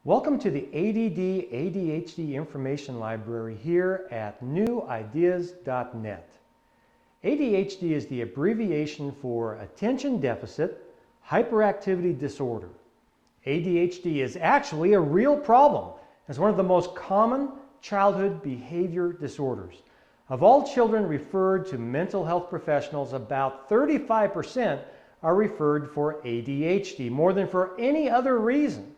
Welcome to the ADD ADHD Information Library here at newideas.net. ADHD is the abbreviation for Attention Deficit Hyperactivity Disorder. ADHD is actually a real problem. It's one of the most common childhood behavior disorders. Of all children referred to mental health professionals, about 35% are referred for ADHD, more than for any other reason.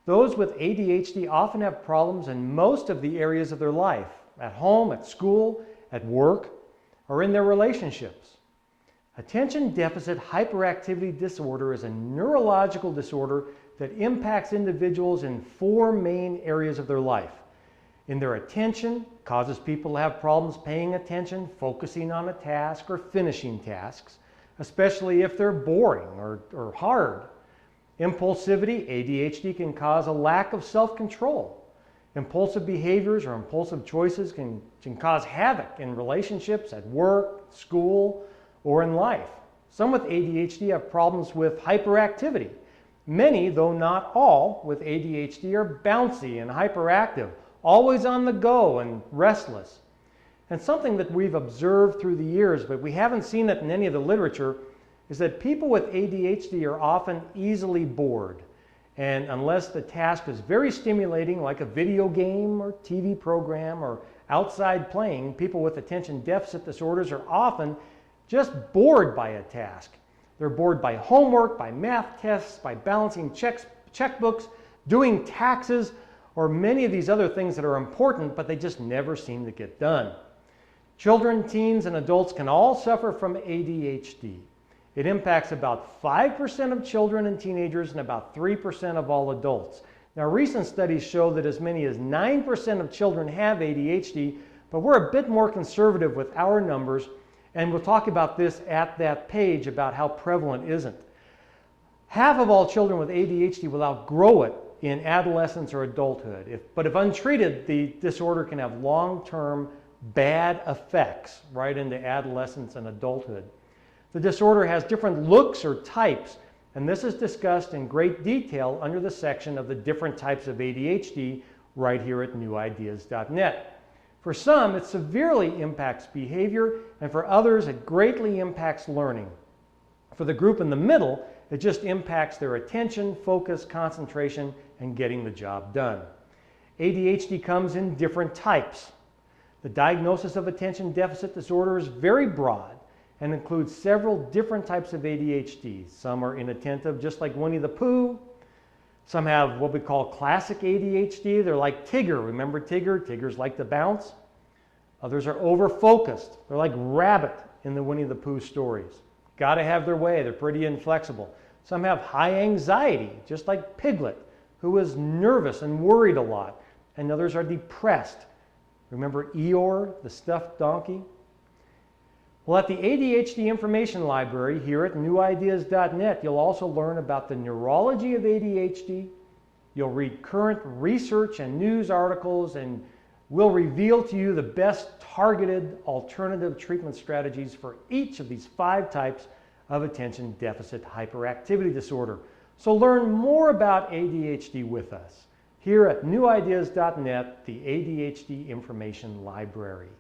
Those with ADHD often have problems in most of the areas of their life, at home, at school, at work, or in their relationships. Attention Deficit Hyperactivity Disorder is a neurological disorder that impacts individuals in four main areas of their life. In their attention, causes people to have problems paying attention, focusing on a task, or finishing tasks, especially if they're boring or hard. Impulsivity, ADHD can cause a lack of self-control. Impulsive behaviors or impulsive choices can cause havoc in relationships, at work, school, or in life. Some with ADHD have problems with hyperactivity. Many, though not all, with ADHD are bouncy and hyperactive, always on the go and restless. And something that we've observed through the years, but we haven't seen it in any of the literature, is that people with ADHD are often easily bored. And unless the task is very stimulating, like a video game or TV program or outside playing, people with attention deficit disorders are often just bored by a task. They're bored by homework, by math tests, by balancing checkbooks, doing taxes, or many of these other things that are important, but they just never seem to get done. Children, teens, and adults can all suffer from ADHD. It impacts about 5% of children and teenagers and about 3% of all adults. Now, recent studies show that as many as 9% of children have ADHD, but we're a bit more conservative with our numbers, and we'll talk about this at that page about how prevalent isn't. Half of all children with ADHD will outgrow it in adolescence or adulthood, but if untreated, the disorder can have long-term bad effects right into adolescence and adulthood. The disorder has different looks or types, and this is discussed in great detail under the section of the different types of ADHD right here at newideas.net. For some, it severely impacts behavior, and for others, it greatly impacts learning. For the group in the middle, it just impacts their attention, focus, concentration, and getting the job done. ADHD comes in different types. The diagnosis of attention deficit disorder is very broad and includes several different types of ADHD. Some are inattentive, just like Winnie the Pooh. Some have what we call classic ADHD. They're like Tigger. Remember Tigger? Tiggers like to bounce. Others are over-focused. They're like Rabbit in the Winnie the Pooh stories. Gotta have their way. They're pretty inflexible. Some have high anxiety, just like Piglet, who is nervous and worried a lot. And others are depressed. Remember Eeyore, the stuffed donkey? Well, at the ADHD Information Library here at newideas.net, you'll also learn about the neurology of ADHD. You'll read current research and news articles, and we'll reveal to you the best targeted alternative treatment strategies for each of these 5 types of attention deficit hyperactivity disorder. So learn more about ADHD with us here at newideas.net, the ADHD Information Library.